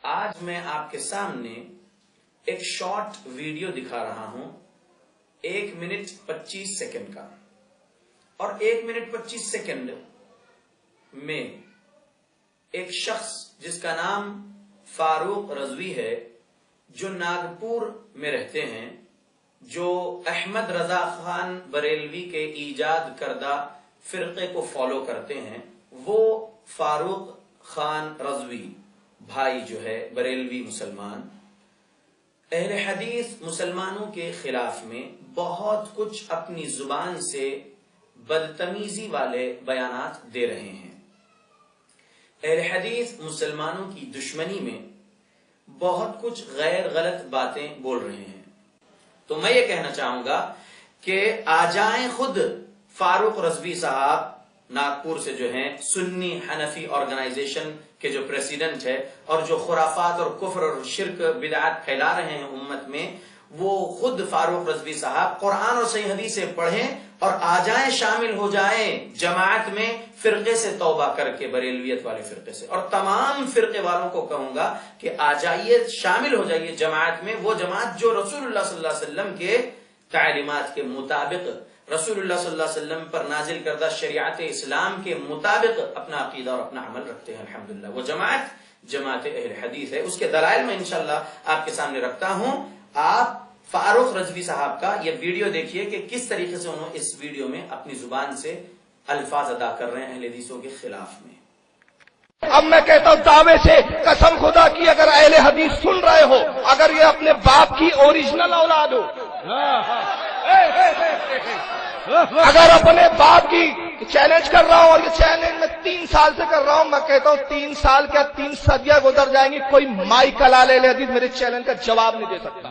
آج میں آپ کے سامنے ایک شارٹ ویڈیو دکھا رہا ہوں 1 منٹ 25 سیکنڈ کا، اور 1 منٹ 25 سیکنڈ میں ایک شخص جس کا نام فاروق رضوی ہے، جو ناگپور میں رہتے ہیں، جو احمد رضا خان بریلوی کے ایجاد کردہ فرقے کو فالو کرتے ہیں، وہ فاروق خان رضوی بھائی جو ہے بریلوی مسلمان، اہل حدیث مسلمانوں کے خلاف میں بہت کچھ اپنی زبان سے بدتمیزی والے بیانات دے رہے ہیں۔ اہل حدیث مسلمانوں کی دشمنی میں بہت کچھ غیر غلط باتیں بول رہے ہیں۔ تو میں یہ کہنا چاہوں گا کہ آ جائیں خود فاروق رضوی صاحب، ناگپور سے جو ہیں سنی حنفی آرگنائزیشن کے جو پریسیڈنٹ ہے، اور جو خرافات اور کفر اور شرک بدعات پھیلا رہے ہیں امت میں، وہ خود فاروق رضوی صاحب قرآن اور صحیح حدیث سے پڑھیں اور آ جائیں، شامل ہو جائیں جماعت میں، فرقے سے توبہ کر کے، بریلویت والے فرقے سے۔ اور تمام فرقے والوں کو کہوں گا کہ آ جائیے، شامل ہو جائیے جماعت میں، وہ جماعت جو رسول اللہ صلی اللہ علیہ وسلم کے تعلیمات کے مطابق، رسول اللہ صلی اللہ علیہ وسلم پر نازل کردہ شریعت اسلام کے مطابق اپنا عقیدہ اور اپنا عمل رکھتے ہیں۔ الحمدللہ وہ جماعت اہل حدیث ہے۔ اس کے دلائل میں انشاءاللہ آپ کے سامنے رکھتا ہوں۔ آپ فاروق رضوی صاحب کا یہ ویڈیو دیکھیے کہ کس طریقے سے انہوں اس ویڈیو میں اپنی زبان سے الفاظ ادا کر رہے ہیں اہل حدیثوں کے خلاف میں۔ اب میں کہتا ہوں دعوے سے، قسم خدا کی، اگر اہل حدیث سن رہے ہو، اگر یہ اپنے باپ کی اوریجنل اولاد ہو، اگر اپنے باپ کی چیلنج کر رہا ہوں، اور یہ چیلنج میں 3 سال سے کر رہا ہوں، میں کہتا ہوں 3 سال کیا 3 صدیاں گزر جائیں گی، کوئی مائی کلال اہل حدیث میرے چیلنج کا جواب نہیں دے سکتا۔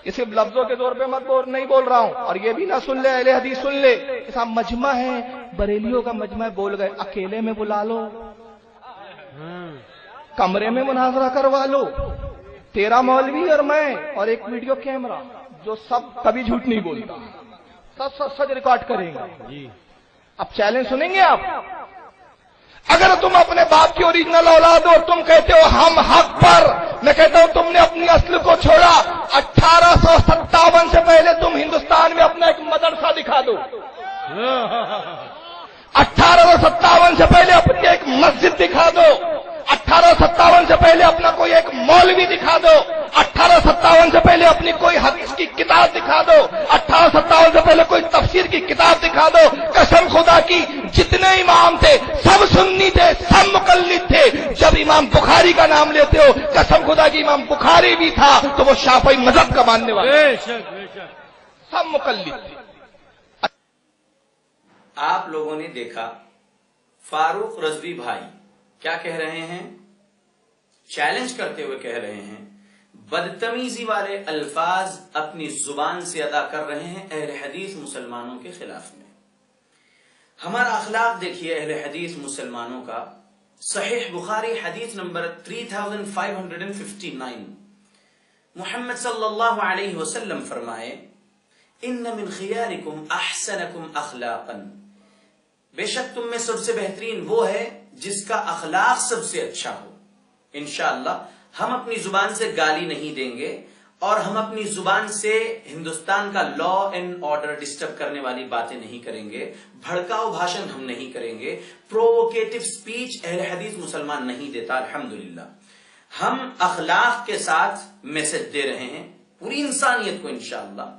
یہ صرف لفظوں کے طور پہ نہیں بول رہا ہوں، اور یہ بھی نہ سن لے اہل حدیث، سن لے کہ صاحب مجمع ہے، بریلیوں کا مجمع ہے، بول گئے، اکیلے میں بلا لو، کمرے میں مناظرہ کروا لو، 13 مولوی اور میں اور ایک ویڈیو کیمرہ جو سب کبھی جھوٹ نہیں بولتا، سب سچ ریکارڈ کریں گے۔ اب چیلنج سنیں گے آپ؟ اگر تم اپنے باپ کی اوریجنل اولاد ہو اور تم کہتے ہو ہم حق پر، میں کہتا ہوں تم نے اپنی اصل کو چھوڑا۔ 1857 سے پہلے تم ہندوستان میں اپنا ایک مدرسہ دکھا دو، 1857 سے پہلے اپنی ایک مسجد دکھا دو، 1857 سے پہلے اپنا کوئی ایک مولوی دکھا دو، 1857 سے پہلے اپنی کوئی حدیث کی کتاب دکھا دو، 1857 سے پہلے کوئی تفسیر کی کتاب دکھا دو۔ قسم خدا کی، جتنے امام تھے سب سنی تھے، سب مقلد تھے۔ جب امام بخاری کا نام لیتے ہو، قسم خدا کی امام بخاری بھی تھا تو وہ شافعی مذہب کا ماننے والا، سب مقلد تھے۔ آپ لوگوں نے دیکھا فاروق رضوی بھائی کیا کہہ رہے ہیں، چیلنج کرتے ہوئے کہہ رہے ہیں، بدتمیزی والے الفاظ اپنی زبان سے ادا کر رہے ہیں اہل حدیث مسلمانوں کے خلاف میں۔ ہمارا اخلاق دیکھیے اہل حدیث مسلمانوں کا۔ صحیح بخاری حدیث نمبر 3559، محمد صلی اللہ علیہ وسلم فرمائے، ان من خیارکم احسنکم اخلاقا، بے شک تم میں سب سے بہترین وہ ہے جس کا اخلاق سب سے اچھا ہو۔ انشاءاللہ ہم اپنی زبان سے گالی نہیں دیں گے، اور ہم اپنی زبان سے ہندوستان کا لا اینڈ آرڈر ڈسٹرب کرنے والی باتیں نہیں کریں گے، بھڑکاؤ بھاشن ہم نہیں کریں گے، پرووکیٹو سپیچ اہل حدیث مسلمان نہیں دیتا۔ الحمدللہ ہم اخلاق کے ساتھ میسج دے رہے ہیں پوری انسانیت کو انشاءاللہ،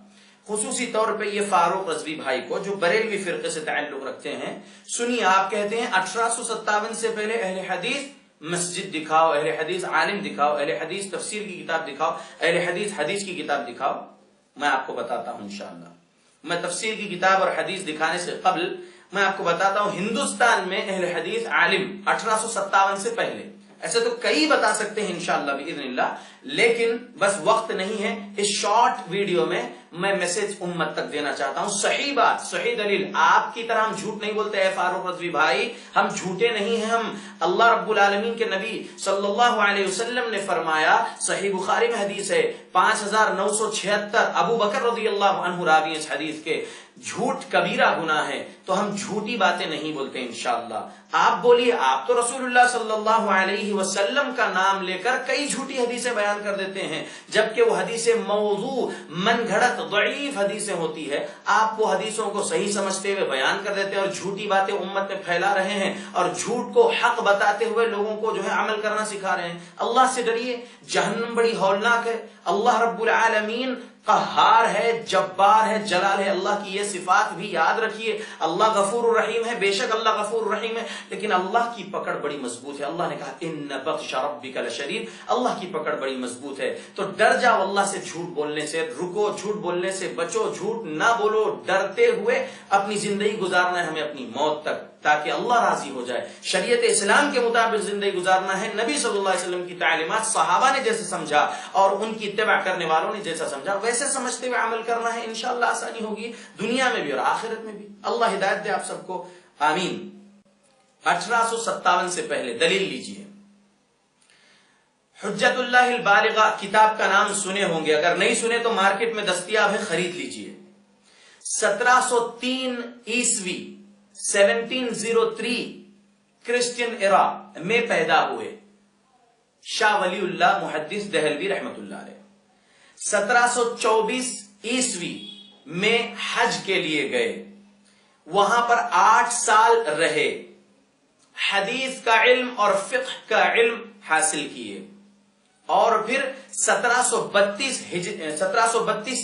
خصوصی طور پہ یہ فاروق رضوی بھائی کو جو بریلوی فرقے سے تعلق رکھتے ہیں۔ سنیے، آپ کہتے ہیں 1857 سے پہلے اہل حدیث مسجد دکھاؤ، اہل حدیث عالم دکھاؤ، اہل حدیث تفسیر کی کتاب دکھاؤ، اہل حدیث حدیث کی کتاب دکھاؤ۔ میں آپ کو بتاتا ہوں انشاءاللہ، میں تفسیر کی کتاب اور حدیث دکھانے سے قبل میں آپ کو بتاتا ہوں ہندوستان میں اہل حدیث عالم 1857 سے پہلے، ایسے تو کئی بتا سکتے ہیں انشاءاللہ باذن اللہ، لیکن بس وقت نہیں ہے۔ اس شارٹ ویڈیو میں میں میسج امت تک دینا چاہتا ہوں. صحیح بات، صحیح دلیل. آپ کی طرح ہم جھوٹ نہیں بولتے. اے فاروق رضوی بھائی، ہم جھوٹے نہیں ہیں. ہم اللہ رب العالمین کے نبی صلی اللہ علیہ وسلم نے فرمایا، صحیح بخاری میں حدیث ہے 5976، ابو بکر رضی اللہ عنہ راوی اس حدیث کے، جھوٹ کبیرہ گناہ ہے. تو ہم جھوٹی باتیں نہیں بولتے انشاءاللہ. آپ بولیے، آپ تو رسول اللہ صلی اللہ علیہ وسلم کا نام لے کر کئی جھوٹی حدیثیں بیان کر دیتے ہیں، جبکہ وہ حدیثیں موضوع، من گھڑت، ضعیف حدیثیں ہوتی ہے. آپ وہ حدیثوں کو صحیح سمجھتے ہوئے بیان کر دیتے ہیں اور جھوٹی باتیں امت میں پھیلا رہے ہیں اور جھوٹ کو حق بتاتے ہوئے لوگوں کو جو ہے عمل کرنا سکھا رہے ہیں. اللہ سے ڈریے، جہنم بڑی ہولناک ہے. اللہ رب العالمین قہار ہے، جبار ہے، جلال ہے. اللہ کی یہ صفات بھی یاد رکھیے. اللہ غفور الرحیم ہے، بے شک اللہ غفور الرحیم ہے، لیکن اللہ کی پکڑ بڑی مضبوط ہے. اللہ نے کہا ان بطش ربک لشدید، اللہ کی پکڑ بڑی مضبوط ہے. تو ڈر جاؤ اللہ سے، جھوٹ بولنے سے رکو، جھوٹ بولنے سے بچو، جھوٹ نہ بولو. ڈرتے ہوئے اپنی زندگی گزارنا ہے ہمیں اپنی موت تک، تاکہ اللہ راضی ہو جائے. شریعت اسلام کے مطابق زندگی گزارنا ہے. نبی صلی اللہ علیہ وسلم کی تعلیمات صحابہ نے جیسے سمجھا اور ان کی اتباع کرنے والوں نے جیسا سمجھا ویسے سمجھتے ہوئے عمل کرنا ہے. انشاءاللہ آسانی ہوگی دنیا میں بھی اور آخرت میں بھی. اللہ ہدایت دے آپ سب کو، آمین. 1857 سے پہلے دلیل لیجئے. حجت اللہ البالغہ کتاب کا نام سنے ہوں گے، اگر نہیں سنے تو مارکیٹ میں دستیاب ہے، خرید لیجئے. 1703 عیسوی 1703 کرسچین ایرا میں پیدا ہوئے شاہ ولی اللہ محدث دہلوی رحمت اللہ علیہ. 1724 عیسوی میں حج کے لیے گئے، وہاں پر 8 سال رہے، حدیث کا علم اور فقہ کا علم حاصل کیے، اور پھر 1732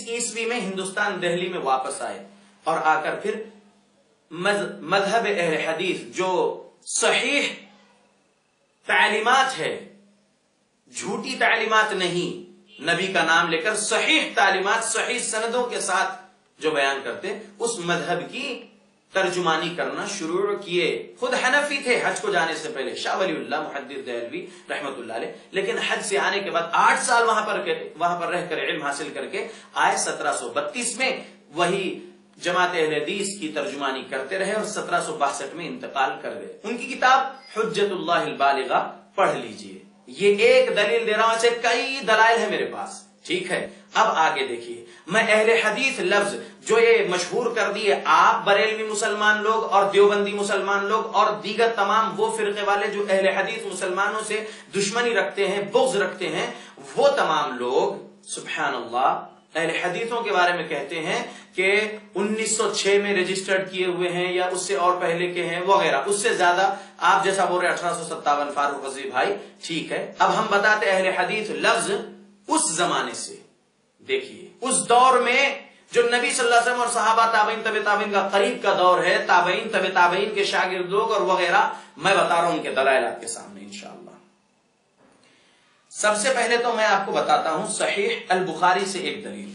عیسوی میں ہندوستان دہلی میں واپس آئے اور آ کر پھر مذہب اہل حدیث جو صحیح تعلیمات ہے، جھوٹی تعلیمات نہیں، نبی کا نام لے کر صحیح تعلیمات صحیح سندوں کے ساتھ جو بیان کرتے، اس مذہب کی ترجمانی کرنا شروع کیے. خود حنفی تھے حج کو جانے سے پہلے، شاہ ولی اللہ محدث دہلوی رحمت اللہ علیہ، لیکن حج سے آنے کے بعد 8 سال وہاں پر رہ کر علم حاصل کر کے آئے. 1732 میں وہی جماعت اہل حدیث کی ترجمانی کرتے رہے اور 1762 میں انتقال کر گئے. ان کی کتاب حجت اللہ البالغہ پڑھ لیجئے. یہ ایک دلیل دے رہا ہوں، ایسے کئی دلائل ہیں میرے پاس. ٹھیک ہے، اب آگے دیکھیے. میں اہل حدیث لفظ جو یہ مشہور کر دیے آپ بریلوی مسلمان لوگ اور دیوبندی مسلمان لوگ اور دیگر تمام وہ فرقے والے جو اہل حدیث مسلمانوں سے دشمنی رکھتے ہیں، بغض رکھتے ہیں، وہ تمام لوگ سبحان اللہ اہل حدیثوں کے بارے میں کہتے ہیں کہ 1906 میں رجسٹرڈ کیے ہوئے ہیں یا اس سے اور پہلے کے ہیں وغیرہ. اس سے زیادہ آپ جیسا بول رہے 1857 فاروق رضوی بھائی. ٹھیک ہے، اب ہم بتاتے اہل حدیث لفظ اس زمانے سے. دیکھیے اس دور میں جو نبی صلی اللہ علیہ وسلم اور صحابہ تابعین طبع تابعین کا قریب کا دور ہے، تابعین طبع تابعین کے شاگرد لوگ اور وغیرہ، میں بتا رہا ہوں ان کے دلائل آپ کے سامنے انشاءاللہ. سب سے پہلے تو میں آپ کو بتاتا ہوں صحیح البخاری سے ایک دلیل.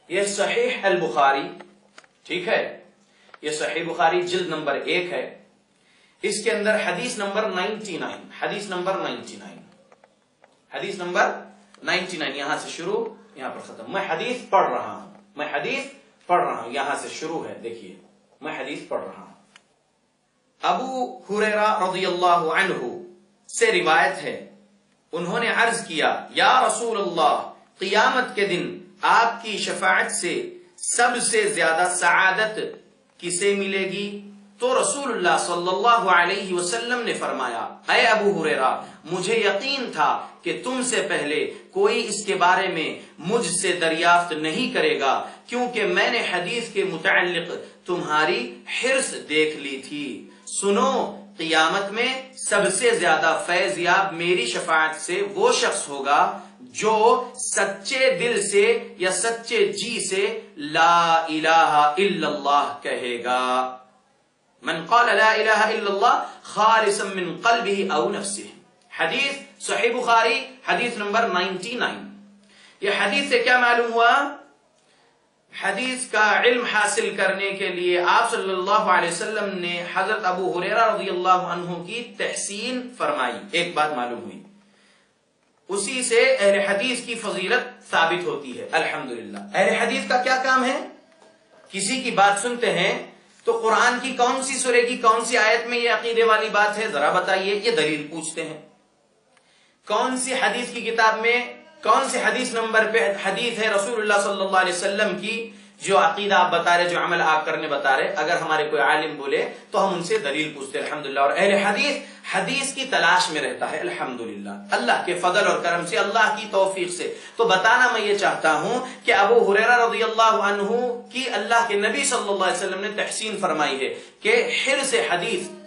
یہ صحیح البخاری، ٹھیک ہے، یہ صحیح بخاری جلد نمبر 1 ہے. اس کے اندر حدیث نمبر 99، حدیث نمبر 99، حدیث نمبر 99 یہاں سے شروع یہاں پر ختم. میں حدیث پڑھ رہا ہوں، میں حدیث پڑھ رہا ہوں، یہاں سے شروع ہے. دیکھیے میں حدیث پڑھ رہا ہوں. ابو ہریرہ رضی اللہ عنہ سے روایت ہے، انہوں نے عرض کیا یا رسول اللہ، قیامت کے دن آپ کی شفاعت سے سب سے زیادہ سعادت کسے ملے گی؟ تو رسول اللہ صلی اللہ علیہ وسلم نے فرمایا اے ابو ہریرہ، مجھے یقین تھا کہ تم سے پہلے کوئی اس کے بارے میں مجھ سے دریافت نہیں کرے گا، کیونکہ میں نے حدیث کے متعلق تمہاری حرص دیکھ لی تھی. سنو، قیامت میں سب سے زیادہ فیض یاب میری شفاعت سے وہ شخص ہوگا جو سچے دل سے یا سچے جی سے لا الہ الا اللہ کہے گا. من قال لا الہ الا اللہ خالصا من قلبه او نفسه. حدیث صحیح بخاری حدیث نمبر 99. یہ حدیث سے کیا معلوم ہوا؟ حدیث کا علم حاصل کرنے کے لیے آپ صلی اللہ علیہ وسلم نے حضرت ابو ہریرہ رضی اللہ عنہ کی تحسین فرمائی. ایک بات معلوم ہوئی، اسی سے اہل حدیث کی فضیلت ثابت ہوتی ہے الحمدللہ۔ اہل حدیث کا کیا کام ہے؟ کسی کی بات سنتے ہیں تو قرآن کی کون سی سورہ کی کون سی آیت میں یہ عقیدے والی بات ہے ذرا بتائیے، یہ دلیل پوچھتے ہیں۔ کون سی حدیث کی کتاب میں کون سے حدیث نمبر پہ حدیث ہے رسول اللہ صلی اللہ علیہ وسلم کی جو عقیدہ آپ بتا رہے، جو عمل آپ کرنے بتا رہے، اگر ہمارے کوئی عالم بولے تو ہم ان سے دلیل پوچھتے الحمدللہ۔ اور اہل حدیث کی تلاش میں رہتا ہے الحمدللہ، اللہ کے فضل اور کرم سے، اللہ کی توفیق سے۔ تو بتانا میں یہ چاہتا ہوں کہ ابو ہریرہ رضی اللہ عنہ کی اللہ کے نبی صلی اللہ علیہ وسلم نے تحسین فرمائی ہے کہ حرص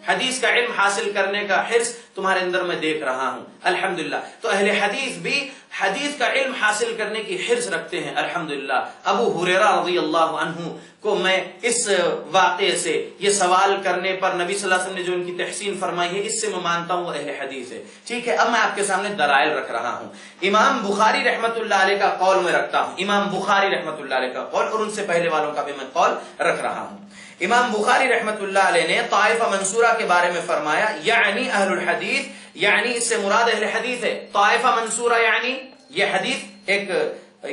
حدیث کا علم حاصل کرنے کا حرص تمہارے اندر میں دیکھ رہا ہوں الحمدللہ۔ تو اہل حدیث بھی حدیث کا علم حاصل کرنے کی حرص رکھتے ہیں الحمدللہ۔ ابو ہریرہ رضی اللہ عنہ کو میں اس واقعے سے یہ سوال کرنے پر نبی صلی اللہ علیہ وسلم نے جو ان کی تحسین فرمائی ہے، اس سے میں مانتا ہوں وہ اہل حدیث ہے۔ ٹھیک ہے، اب میں آپ کے سامنے دلائل رکھ رہا ہوں۔ امام بخاری رحمت اللہ علیہ کا قول میں رکھتا ہوں، امام بخاری رحمت اللہ علیہ کا قول، اور ان سے پہلے والوں کا بھی میں قول رکھ رہا ہوں۔ امام بخاری رحمت اللہ علیہ نے طائفہ منصورہ کے بارے میں فرمایا، یعنی اہل الحدیث، یعنی اس سے مراد اہل حدیث ہے۔ طائفہ منصورہ یعنی یہ حدیث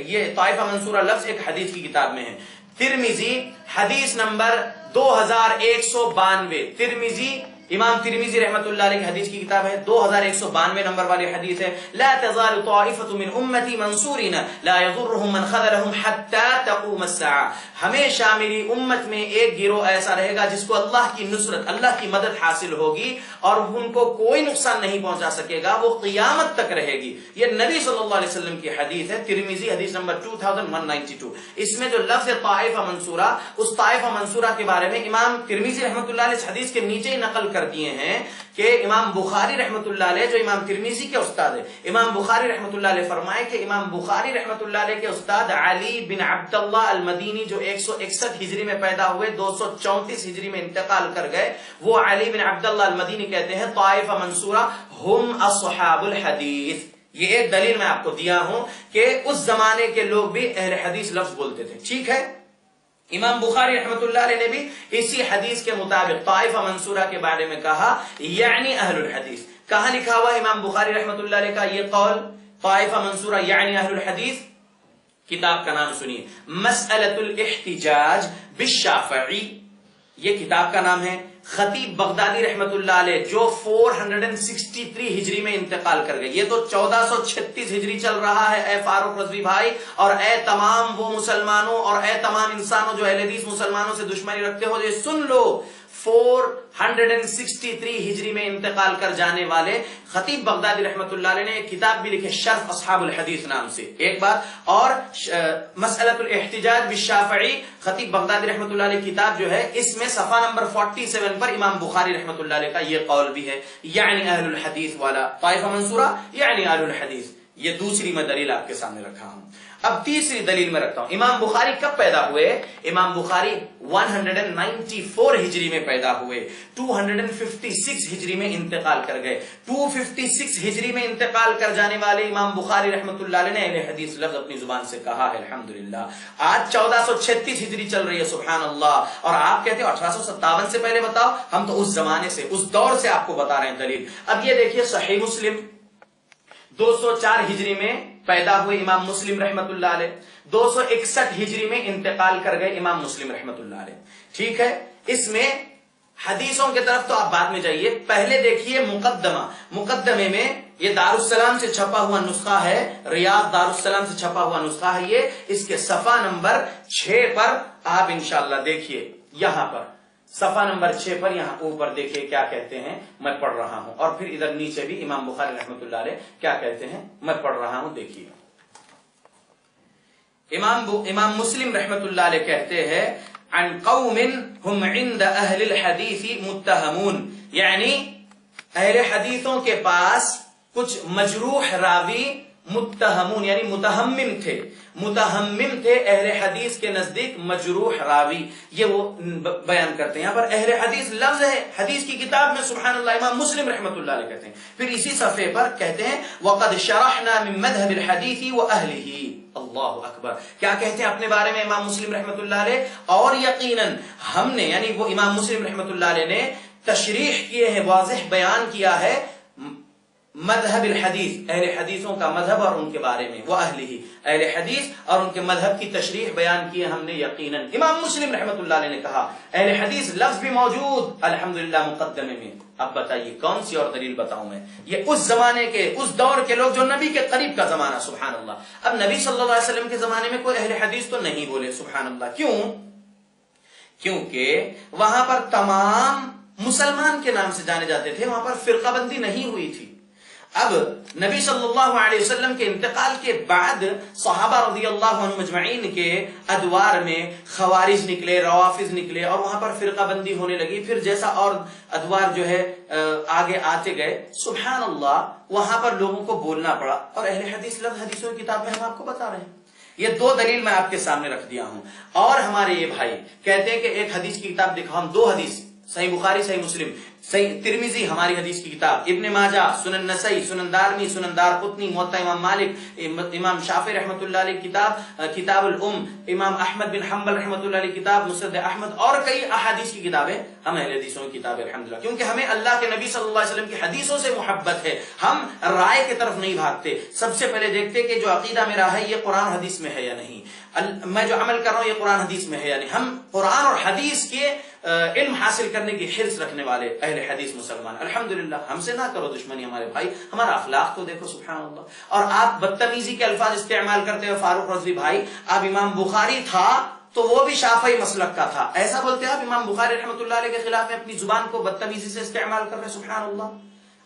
یہ طائفہ منصورہ لفظ ایک حدیث کی کتاب میں ہے۔ ترمذی حدیث نمبر 2192، ترمذی امام ترمذی رحمت اللہ علیہ کی حدیث کی کتاب ہے، 2192 نمبر والی حدیث ہے، لا تزال طائفة من امتی منصورین لا يضرهم من خذلهم حتى تقوم الساعة۔ ہمیشہ میری امت میں ایک گروہ ایسا رہے گا جس کو اللہ کی نصرت، اللہ کی مدد حاصل ہوگی اور ان کو کوئی نقصان نہیں پہنچا سکے گا، وہ قیامت تک رہے گی۔ یہ نبی صلی اللہ علیہ وسلم کی حدیث ہے، ترمذی حدیث نمبر 2192۔ اس میں جو لفظ طائفہ منصورہ، اس طائفہ منصورہ کے بارے میں امام ترمذی رحمت اللہ علیہ اس حدیث کے نیچے ہی نقل کر دیے ہیں کہ امام بخاری رحمت اللہ علیہ جو امام ترمذی کے استاد ہے، امام بخاری رحمت اللہ علیہ فرمائے کہ امام بخاری رحمت اللہ علیہ کے استاد علی بن عبداللہ المدینی جو 161 ہجری میں پیدا ہوئے، 234 ہجری میں انتقال کر گئے، وہ علی بن عبداللہ المدینی کہتے ہیں طائفہ منصورہ ہم اصحاب الحدیث۔ یہ ایک دلیل میں آپ کو دیا ہوں کہ اس زمانے کے لوگ بھی اہل حدیث لفظ بولتے تھے۔ ٹھیک ہے، امام بخاری رحمت اللہ علیہ نے بھی اسی حدیث کے مطابق طائفہ منصورہ کے بارے میں کہا، یعنی اہل الحدیث۔ کہاں لکھا ہوا امام بخاری رحمت اللہ علیہ کا یہ قول، طائفہ منصورہ یعنی اہل الحدیث؟ کتاب کا نام سنیے، مسئلۃ الاحتجاج بالشافعی، یہ کتاب کا نام ہے۔ خطیب بغدادی رحمت اللہ علیہ جو 463 ہجری میں انتقال کر گئے، یہ تو 1436 ہجری چل رہا ہے۔ اے فاروق رضوی بھائی اور اے تمام وہ مسلمانوں اور اے تمام انسانوں جو اہل حدیث مسلمانوں سے دشمنی رکھتے ہو، یہ سن لو، 463 ہجری میں انتقال کر جانے والے خطیب بغدادی رحمت اللہ علیہ نے ایک کتاب بھی لکھی شرح اصحاب الحدیث نام سے، ایک بات، اور مسئلۃ الاحتجاج بالشافعی خطیب بغدادی رحمت اللہ علیہ کتاب جو ہے، اس میں صفحہ نمبر 47 پر امام بخاری رحمت اللہ علیہ کا یہ قول بھی ہے، یعنی اہل الحدیث والا، طائفہ منصورہ یعنی اہل الحدیث۔ یہ دوسری میں دلیل آپ کے سامنے رکھا ہوں۔ اب تیسری دلیل میں رکھتا ہوں، امام بخاری کب پیدا ہوئے؟ امام بخاری 194 ہجری میں پیدا ہوئے، 256 ہجری میں انتقال کر گئے۔ 256 ہجری میں انتقال کر جانے والے امام بخاری رحمت اللہ علیہ نے اہل حدیث لفظ اپنی زبان سے کہا ہے الحمدللہ۔ آج 1436 ہجری چل رہی ہے، سبحان اللہ، اور آپ کہتے ہیں 1857 سے پہلے بتاؤ۔ ہم تو اس زمانے سے، اس دور سے آپ کو بتا رہے ہیں دلیل۔ اب یہ دیکھیے صحیح مسلم 204 ہجری میں پیدا ہوئے امام مسلم رحمت اللہ علیہ، 261 ہجری میں انتقال کر گئے امام مسلم رحمت اللہ علیہ۔ ٹھیک ہے، اس میں حدیثوں کی طرف تو آپ بعد میں جائیے، پہلے دیکھیے مقدمے میں یہ دارالسلام سے چھپا ہوا نسخہ ہے، ریاض دارالسلام سے چھپا ہوا نسخہ ہے یہ، اس کے صفحہ نمبر 6 پر آپ انشاءاللہ دیکھیے، یہاں پر صفحہ نمبر 6 پر یہاں اوپر دیکھیے کیا کہتے ہیں، میں پڑھ رہا ہوں، اور پھر ادھر نیچے بھی امام بخاری رحمت اللہ علیہ کیا کہتے ہیں میں پڑھ رہا ہوں، دیکھیے۔ امام مسلم رحمت اللہ علیہ کہتے ہیں عن قوم هم عند اہل الحدیث متہمون، یعنی اہل حدیثوں کے پاس کچھ مجروح راوی متہمون یعنی متہمم تھے اہل حدیث کے نزدیک مجروح راوی، یہ وہ بیان کرتے ہیں۔ یہاں پر اہل حدیث لفظ ہے حدیث کی کتاب میں، سبحان اللہ، امام مسلم رحمت اللہ علیہ کہتے ہیں۔ پھر اسی صفحے پر کہتے ہیں وَقَدْ شَرَحْنَا مِن مَذْهَبِ الْحَدِيثِ وَأَهْلِهِ، اللہ اکبر، کیا کہتے ہیں اپنے بارے میں امام مسلم رحمت اللہ علیہ؟ اور یقیناً ہم نے، یعنی وہ امام مسلم رحمت اللہ علیہ نے تشریح کیے ہیں، واضح بیان کیا ہے مذہب الحدیث، اہل حدیثوں کا مذہب اور ان کے بارے میں، وہ اہلہ، اہل حدیث اور ان کے مذہب کی تشریح بیان کی ہم نے یقیناً۔ امام مسلم رحمۃ اللہ علیہ نے کہا اہل حدیث لفظ بھی موجود الحمدللہ مقدمے میں۔ اب بتائیے کون سی اور دلیل بتاؤں میں؟ یہ اس زمانے کے، اس دور کے لوگ جو نبی کے قریب کا زمانہ، سبحان اللہ۔ اب نبی صلی اللہ علیہ وسلم کے زمانے میں کوئی اہل حدیث تو نہیں بولے، سبحان اللہ۔ کیوں؟ کیونکہ وہاں پر تمام مسلمان کے نام سے جانے جاتے تھے، وہاں پر فرقہ بندی نہیں ہوئی تھی۔ اب نبی صلی اللہ علیہ وسلم کے انتقال کے بعد صحابہ رضی اللہ عنہم اجمعین کے ادوار میں خوارج نکلے، روافض نکلے، اور وہاں پر فرقہ بندی ہونے لگی۔ پھر جیسا اور ادوار جو ہے آگے آتے گئے، سبحان اللہ، وہاں پر لوگوں کو بولنا پڑا۔ اور اہل حدیث لفظ حدیثوں کی کتاب میں ہم آپ کو بتا رہے ہیں، یہ دو دلیل میں آپ کے سامنے رکھ دیا ہوں۔ اور ہمارے یہ بھائی کہتے ہیں کہ ایک حدیث کی کتاب دکھاؤ، ہم دو حدیث، صحیح بخاری، صحیح مسلم، صحیح ترمذی ہماری حدیث کی کتاب، ابن ماجہ، سنن نسائی، سنن دارمی، سنن دارقطنی، موطا امام مالک، امام شافعی رحمۃ اللہ علیہ کتاب کتاب الام، امام احمد بن حنبل رحمۃ اللہ علیہ کتاب مسند احمد، اور کئی احادیث کی کتابیں ہم اہل حدیثوں کی کتاب الحمدللہ، کیونکہ ہمیں اللہ کے نبی صلی اللہ علیہ وسلم کی حدیثوں سے محبت ہے، ہم رائے کی طرف نہیں بھاگتے۔ سب سے پہلے دیکھتے کہ جو عقیدہ میرا ہے یہ قرآن حدیث میں ہے یا نہیں، میں جو عمل کر رہا ہوں یہ قرآن حدیث میں ہے یا نہیں۔ ہم قرآن اور حدیث کے علم حاصل کرنے کی حرص رکھنے والے اہل حدیث مسلمان، الحمدللہ۔ ہم سے نہ کرو دشمنی ہمارے بھائی، ہمارا اخلاق تو دیکھو، سبحان اللہ۔ اور آپ بدتمیزی کے الفاظ استعمال کرتے ہو، فاروق رضوی بھائی، آپ امام بخاری تھا تو وہ بھی شافعی مسلک کا تھا، ایسا بولتے ہیں آپ امام بخاری رحمۃ اللہ علیہ کے خلاف میں اپنی زبان کو بدتمیزی سے استعمال کر رہے، سبحان اللہ۔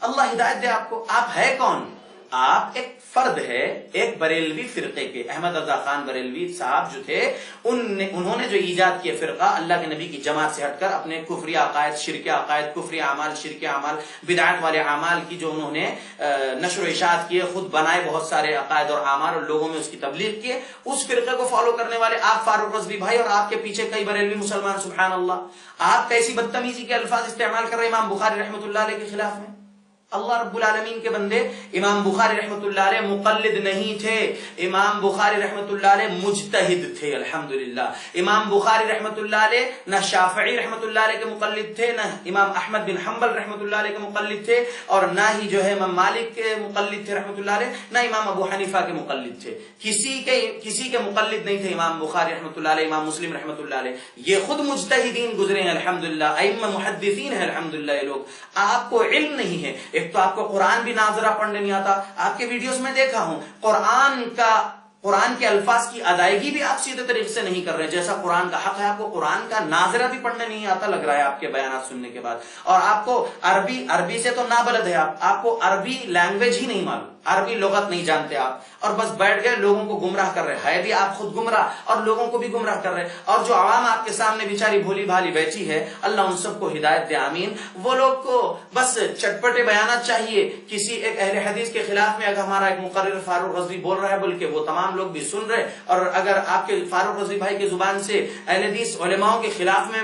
اللہ ہدایت دے آپ کو۔ آپ ہے کون؟ آپ ایک فرد ہے ایک بریلوی فرقے کے۔ احمد رضا خان بریلوی صاحب جو تھے، انہوں نے جو ایجاد کیا فرقہ اللہ کے نبی کی جماعت سے ہٹ کر اپنے کفری عقائد، شرک عقائد، کفری اعمال، شرک اعمال، بدعات والے اعمال کی جو انہوں نے نشر و اشاعت کیے، خود بنائے بہت سارے عقائد اور اعمال اور لوگوں میں اس کی تبلیغ کیے، اس فرقے کو فالو کرنے والے آپ فاروق رضوی بھائی اور آپ کے پیچھے کئی بریلوی مسلمان، سبحان اللہ۔ آپ کیسی بدتمیزی کے الفاظ استعمال کر رہے امام بخاری رحمۃ اللہ علیہ کے خلاف میں؟ اللہ رب العالمین کے بندے، امام بخاری رحمۃ اللہ علیہ مقلد نہیں تھے، امام بخاری رحمۃ اللہ علیہ مجتہد تھے، الحمدللہ۔ امام بخاری رحمۃ اللہ علیہ نہ شافعی رحمۃ اللہ علیہ کے مقلد تھے، نہ امام احمد بن حنبل رحمۃ اللہ علیہ کے مقلد تھے، اور نہ ہی جو ہے امام مالک کے مقلد تھے رحمۃ اللہ علیہ، نہ امام ابو حنیفہ کے مقلد تھے، کسی کے مقلد نہیں تھے امام بخاری رحمۃ اللہ علیہ، امام مسلم رحمۃ اللہ علیہ۔ یہ خود مجتہدین گزرے ہیں الحمدللہ، ائمہ محدثین ہیں الحمدللہ یہ لوگ۔ آپ کو علم نہیں ہے، ایک تو آپ کو قرآن بھی ناظرہ پڑھنے نہیں آتا، آپ کے ویڈیوز میں دیکھا ہوں قرآن کے الفاظ کی ادائیگی بھی آپ سیدھے طریقے سے نہیں کر رہے جیسا قرآن کا حق ہے، آپ کو قرآن کا ناظرہ بھی پڑھنے نہیں آتا لگ رہا ہے آپ کے بیانات سننے کے بعد، اور آپ کو عربی سے تو نابلد ہے، آپ کو عربی لینگویج ہی نہیں معلوم، عربی لغت نہیں جانتے آپ، اور بس بیٹھ گئے لوگوں کو گمراہ کر رہے ہیں بھی آپ خود گمراہ اور لوگوں کو بھی گمراہ کر رہے، اور جو عوام آپ کے سامنے بیچاری بھولی بھالی بیٹھی ہے، اللہ ان سب کو ہدایت دے، آمین۔ وہ لوگ کو بس چٹپٹے بیانات چاہیے، کسی ایک اہل حدیث کے خلاف میں اگر ہمارا ایک مقرر فاروق رضوی بول رہا ہے بلکہ وہ تمام لوگ بھی سن رہے، اور اگر آپ کے فاروق رضوی بھائی کی زبان سے اہل حدیث علماؤں کے خلاف میں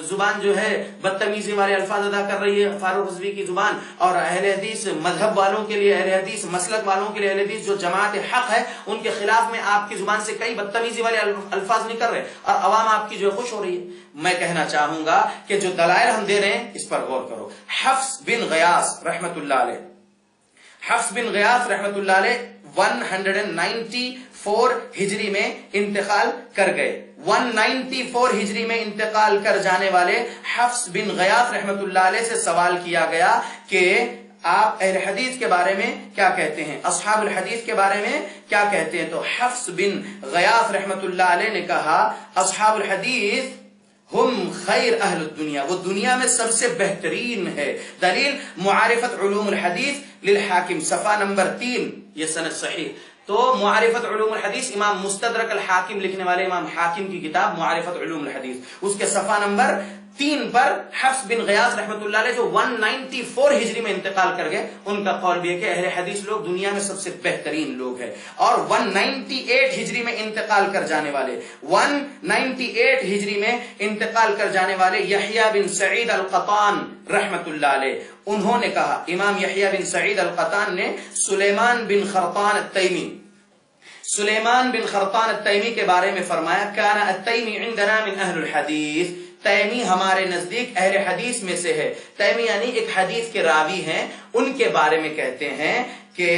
زبان جو ہے بدتمیزی والے الفاظ ادا کر رہی ہے فاروق رضوی کی زبان، اور اہل حدیث مذہب والوں کے لیے، اہل حدیث مسلک والوں کے لیے، اہل حدیث جو جماعت حق ہے ان کے خلاف میں آپ کی زبان سے کئی بدتمیزی والے الفاظ نکل رہے، اور عوام آپ کی جو خوش ہو رہی ہے۔ میں کہنا چاہوں گا کہ جو دلائل ہم دے رہے ہیں اس پر غور کرو۔ حفص بن غیاث رحمت اللہ علیہ، حفص بن غیاث رحمت اللہ علیہ 194 ہجری میں انتقال کر گئے۔ 194 ہجری میں انتقال کر جانے والے حفص بن غیاث رحمت اللہ علیہ سے سوال کیا گیا کہ آپ اہل حدیث کے بارے میں کیا کہتے ہیں، اصحاب الحدیث کے بارے میں کیا کہتے ہیں؟ تو حفص بن غیاث رحمت اللہ علیہ نے کہا اصحاب الحدیث ہم خیر اہل الدنیا، وہ دنیا میں سب سے بہترین ہے۔ دلیل معرفت علوم الحدیث للحاکم، صفحہ نمبر 3، یہ سند صحیح۔ تو معرفت علوم الحدیث امام مستدرک الحاکم لکھنے والے امام حاکم کی کتاب معرفت علوم الحدیث، اس کے صفحہ نمبر 3 پر حفص بن غیاث رحمت اللہ علیہ جو 194 ہجری میں انتقال کر گئے، ان کا قول بھی ہے کہ اہل حدیث لوگ دنیا میں سب سے بہترین لوگ ہیں۔ اور 198 ہجری میں انتقال کر جانے والے 198 ہجری میں انتقال کر جانے والے یحییٰ بن سعید القطان رحمت اللہ علیہ، انہوں نے کہا، امام یحییٰ بن سعید القطان نے سلیمان بن خرطان التیمی کے بارے میں فرمایا، کان التیمی عندنا من اہل الحدیث، تیمی ہمارے نزدیک اہل حدیث میں سے ہے. تیمی یعنی ایک حدیث کے راوی ہیں، ان کے بارے میں کہتے ہیں کہ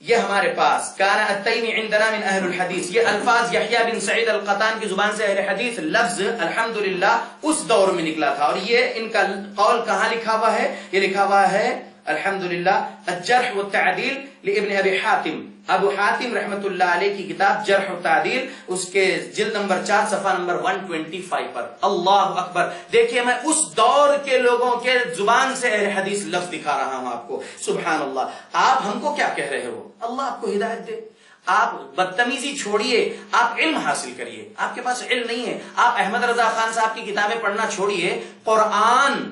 یہ ہمارے پاس کان التیمی عندنا من اہل الحدیث. یہ الفاظ یحییٰ بن سعید القطان کی زبان سے اہل حدیث لفظ الحمدللہ اس دور میں نکلا تھا. اور یہ ان کا قول کہاں لکھا ہوا ہے؟ یہ لکھا ہوا ہے الحمدللہ الجرح والتعدیل لابن ابی حاتم. ابو حاتم رحمت اللہ علیہ کی کتاب جرح و تعدیل، اس کے جلد نمبر 4 صفحہ نمبر 125 پر. اللہ اکبر. دیکھیے میں اس دور کے لوگوں کے زبان سے اہل حدیث لفظ دکھا رہا ہوں آپ کو. سبحان اللہ. آپ ہم کو کیا کہہ رہے ہو؟ اللہ آپ کو ہدایت دے. آپ بدتمیزی چھوڑیے، آپ علم حاصل کریے. آپ کے پاس علم نہیں ہے، آپ احمد رضا خان صاحب کی کتابیں پڑھنا چھوڑیے، قرآن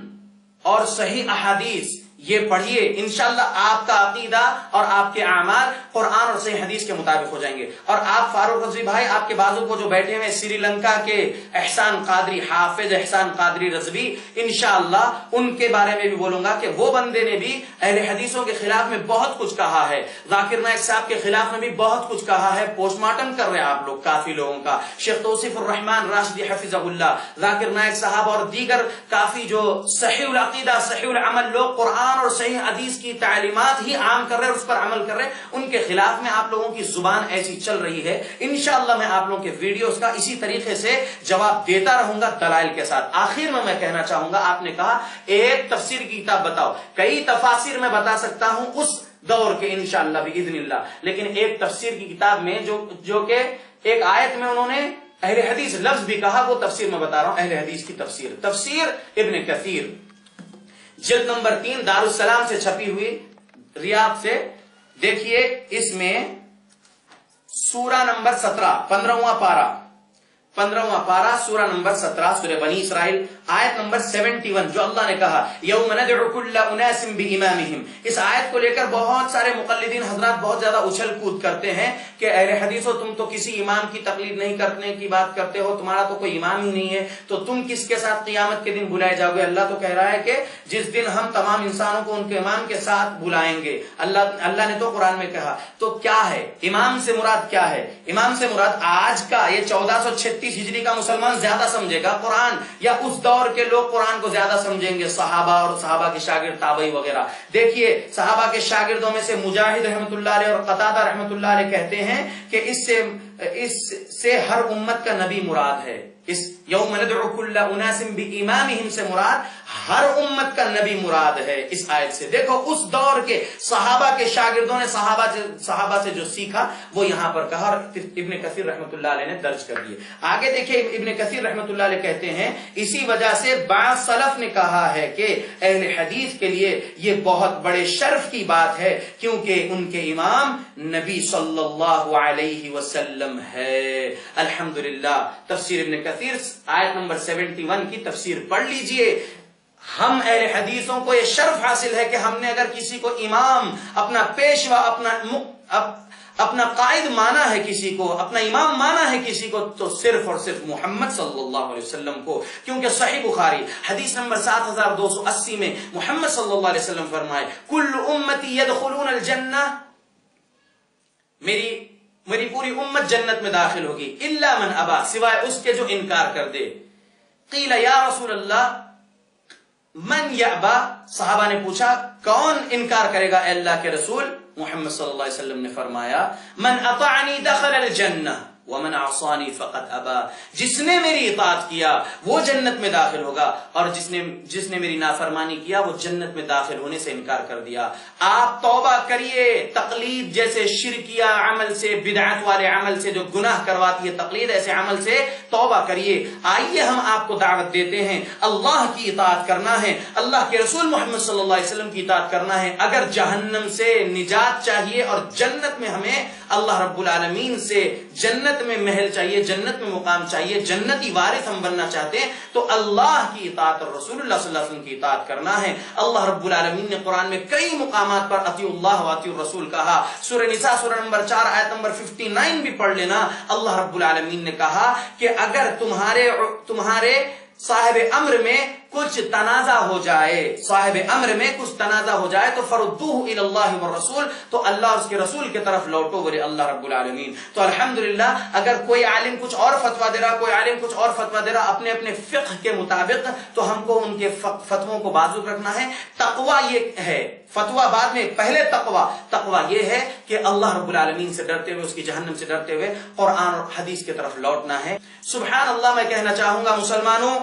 اور صحیح احادیث یہ پڑھیے. انشاءاللہ آپ کا عقیدہ اور آپ کے اعمال قرآن اور صحیح حدیث کے مطابق ہو جائیں گے. اور آپ فاروق رضوی بھائی، آپ کے بازو کو جو بیٹھے ہوئے سری لنکا کے احسان قادری، حافظ احسان قادری رضوی، انشاءاللہ ان کے بارے میں بھی بولوں گا کہ وہ بندے نے بھی اہل حدیثوں کے خلاف میں بہت کچھ کہا ہے. ذاکر نائک صاحب کے خلاف میں بھی بہت کچھ کہا ہے. پوسٹ مارٹم کر رہے ہیں آپ لوگ کافی لوگوں کا. شیخ توصیف الرحمان راشدی حفظہ اللہ، ذاکر نائک صاحب اور دیگر کافی جو صحیح العقیدہ صحیح العمل لوگ قرآن اور صحیح حدیث کی تعلیمات ہی عام کر رہے ہیں، اس پر عمل کر رہے ہیں، ان کے خلاف میں آپ لوگوں کی زبان ایسی چل رہی ہے. انشاءاللہ میں آپ لوگوں کے ویڈیوز کا اسی طریقے سے جواب دیتا رہوں گا دلائل کے ساتھ. آخر میں کہنا چاہوں گا، آپ نے کہا ایک تفسیر کی کتاب بتاؤ. کئی تفاسیر میں بتا سکتا ہوں اس دور کے انشاءاللہ باذن اللہ، لیکن ایک تفسیر کی کتاب میں جو کہ ایک آیت میں انہوں نے اہل حدیث لفظ بھی کہا، وہ تفسیر میں بتا رہا ہوں. اہل حدیث کی تفسیر، تفسیر ابن کثیر، جلد نمبر 3 دارالسلام سے چھپی ہوئی، ریاض سے. دیکھیے اس میں سورہ نمبر 17 15واں پارہ سورہ نمبر 17 سورہ بنی اسرائیل آیت نمبر 71، جو اللہ نے کہا یوم ندعو کل اناس بامامہم. اس آیت کو لے کر بہت سارے مقلدین حضرات بہت زیادہ اچھل کود کرتے ہیں کہ اہل حدیثو تم تو کسی امام کی تقلید نہیں کرنے کی بات کرتے ہو، تمہارا تو کوئی امام ہی نہیں ہے، تو تم کس کے ساتھ قیامت کے دن بلائے جاؤ گے؟ اللہ تو کہہ رہا ہے کہ جس دن ہم تمام انسانوں کو ان کے امام کے ساتھ بلائیں گے. اللہ نے تو قرآن میں کہا. تو کیا ہے امام سے مراد؟ کیا ہے امام سے مراد؟ آج کا یہ 1436 ہجری کا مسلمان زیادہ سمجھے گا قرآن، یا اس دور کے لوگ قرآن کو زیادہ سمجھیں گے؟ صحابہ اور صحابہ کے شاگرد تابعی وغیرہ. دیکھیے صحابہ کے شاگردوں میں سے مجاہد رحمت اللہ علیہ اور قتادہ رحمت اللہ علیہ کہتے ہیں کہ اس سے ہر امت کا نبی مراد ہے. اس یوم ندعو کل اناس بامامہم سے مراد ہر امت کا نبی مراد ہے اس آیت سے. دیکھو اس دور کے صحابہ کے شاگردوں نے صحابہ سے جو سیکھا وہ یہاں پر کہا، اور ابن کثیر رحمت اللہ علیہ نے درج کر دیے. آگے دیکھیے ابن کثیر رحمت اللہ علیہ کہتے ہیں اسی وجہ سے بعض سلف نے کہا ہے کہ اہل حدیث کے لیے یہ بہت بڑے شرف کی بات ہے، کیونکہ ان کے امام نبی صلی اللہ علیہ وسلم ہے. الحمدللہ. تفسیر ابن کثیر آیت نمبر 71 کی تفسیر پڑھ لیجئے. ہم اہل حدیثوں کو یہ شرف حاصل ہے کہ ہم نے اگر کسی کو امام، اپنا پیشوا، اپنا قائد مانا ہے، کسی کو اپنا امام مانا ہے کسی کو، تو صرف اور صرف محمد صلی اللہ علیہ وسلم کو. کیونکہ صحیح بخاری حدیث نمبر 7280 میں محمد صلی اللہ علیہ وسلم فرمائے کل امتی یدخلون الجنہ، میری پوری امت جنت میں داخل ہوگی، الا من ابا، سوائے اس کے جو انکار کر دے. قیل یا رسول اللہ من یابا، صحابہ نے پوچھا کون انکار کرے گا اے اللہ کے رسول؟ محمد صلی اللہ علیہ وسلم نے فرمایا من اطاعنی دخل الجنہ ومن عصانی فقد ابا، جس نے میری اطاعت کیا وہ جنت میں داخل ہوگا، اور جس نے میری نافرمانی کیا وہ جنت میں داخل ہونے سے انکار کر دیا. آپ توبہ کریے تقلید جیسے شرکیہ عمل سے، بدعت والے عمل سے جو گناہ کرواتی ہے تقلید، ایسے عمل سے توبہ کریے. آئیے ہم آپ کو دعوت دیتے ہیں اللہ کی اطاعت کرنا ہے، اللہ کے رسول محمد صلی اللہ علیہ وسلم کی اطاعت کرنا ہے. اگر جہنم سے نجات چاہیے اور جنت میں ہمیں اللہ رب العالمین سے جنت میں محل چاہیے، جنت میں مقام چاہیے، جنتی وارث ہم بننا چاہتے ہیں، تو اللہ کی اطاعت اور رسول اللہ صلی اللہ علیہ وسلم کی اطاعت کرنا ہے. اللہ رب العالمین نے قرآن میں کئی مقامات پر اطیع اللہ و اطیع الرسول کہا. سورہ نساء سورہ نمبر 4 آیت نمبر 59 بھی پڑھ لینا. اللہ رب العالمین نے کہا کہ اگر تمہارے صاحب امر میں کچھ تنازع ہو جائے، صاحب امر میں کچھ تنازع ہو جائے تو فردوہ الی اللہ والرسول، تو اللہ اور اس کے رسول کی طرف لوٹو بولے اللہ رب العالمین۔ تو الحمدللہ اگر کوئی عالم کچھ اور فتویٰ دے رہا، کوئی عالم کچھ اور فتویٰ دے رہا اپنے اپنے فقہ کے مطابق، تو ہم کو ان کے فتووں کو بازو رکھنا ہے۔ تقویٰ یہ ہے، فتویٰ بعد میں، پہلے تقویٰ یہ ہے کہ اللہ رب العالمین سے ڈرتے ہوئے، اس کی جہنم سے ڈرتے ہوئے قرآن اور حدیث کی طرف لوٹنا ہے۔ سبحان اللہ، میں کہنا چاہوں گا مسلمانوں،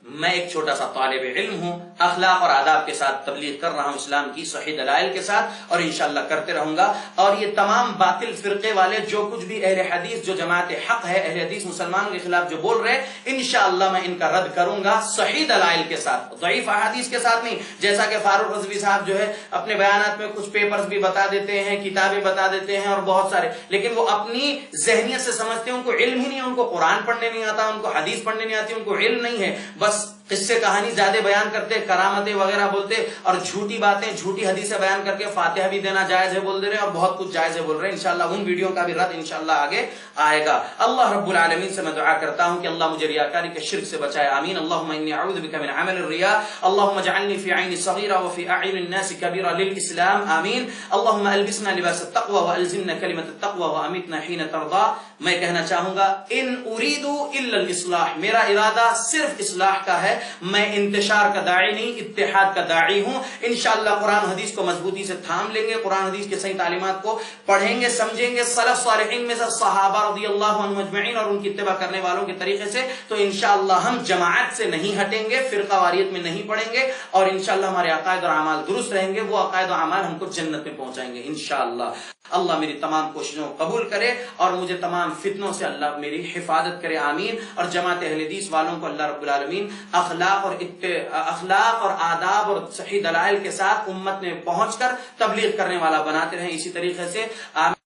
میں ایک چھوٹا سا طالب علم ہوں، اخلاق اور آداب کے ساتھ تبلیغ کر رہا ہوں اسلام کی صحیح دلائل کے ساتھ، اور انشاءاللہ کرتے رہوں گا۔ اور یہ تمام باطل فرقے والے جو کچھ بھی اہل حدیث، جو جماعت حق ہے، اہل حدیث مسلمانوں کے خلاف جو بول رہے ہیں، انشاءاللہ میں ان کا رد کروں گا صحیح دلائل کے ساتھ، ضعیف احادیث کے ساتھ نہیں۔ جیسا کہ فاروق رضوی صاحب جو ہے اپنے بیانات میں کچھ پیپرز بھی بتا دیتے ہیں، کتابیں بتا دیتے ہیں اور بہت سارے، لیکن وہ اپنی ذہنیت سے سمجھتے ہیں، ان کو علم ہی نہیں، ان کو قرآن پڑھنے نہیں آتا، ان کو حدیث پڑھنے نہیں آتی، ان کو علم نہیں ہے، بس قصے کہانی زیادہ بیان کرتے، کرامتیں وغیرہ بولتے، اور جھوٹی باتیں، جھوٹی حدیثیں بیان کر کے فاتحہ بھی دینا جائز ہے بول دے رہے، اور بہت کچھ جائز ہے بول رہے ہیں۔ انشاءاللہ ان ویڈیو کا بھی رد انشاءاللہ آگے آئے گا۔ اللہ رب العالمین سے میں دعا کرتا ہوں کہ اللہ مجھے ریاکاری کے شرک سے بچائے، آمین۔ اللہم انی اعوذ بک من عمل الریا، اللہم اجعلنی فی عین صغیرہ وفی اعین الناس کبیرہ للاسلام، آمین۔ اللہم البسنا لباس التقوی والزمنا کلمۃ التقوی وامیتنا حین ترضی۔ میں کہنا چاہوں گا ان اريد الا الاصلاح، میرا ارادہ صرف اصلاح کا ہے، میں انتشار کا داعی نہیں، اتحاد کا داعی ہوں۔ انشاءاللہ قرآن حدیث کو مضبوطی سے تھام لیں گے، قرآن حدیث کے صحیح تعلیمات کو پڑھیں گے، سمجھیں گے، سلف صالحین میں سے صحابہ رضی اللہ عنہم اجمعین اور ان کی اتباع کرنے والوں کے طریقے سے، تو انشاءاللہ ہم جماعت سے نہیں ہٹیں گے، فرقہ واریت میں نہیں پڑیں گے، اور انشاءاللہ ہمارے عقائد اور اعمال درست رہیں گے، وہ عقائد و اعمال ہم کو جنت میں پہنچائیں گے انشاءاللہ۔ اللہ میری تمام کوششوں کو قبول کرے اور مجھے تمام فتنوں سے اللہ میری حفاظت کرے، آمین۔ اور جماعت اہل حدیث والوں کو اللہ رب العالمین اخلاق اور آداب اور صحیح دلائل کے ساتھ امت میں پہنچ کر تبلیغ کرنے والا بناتے رہیں، اسی طریقے سے آمین۔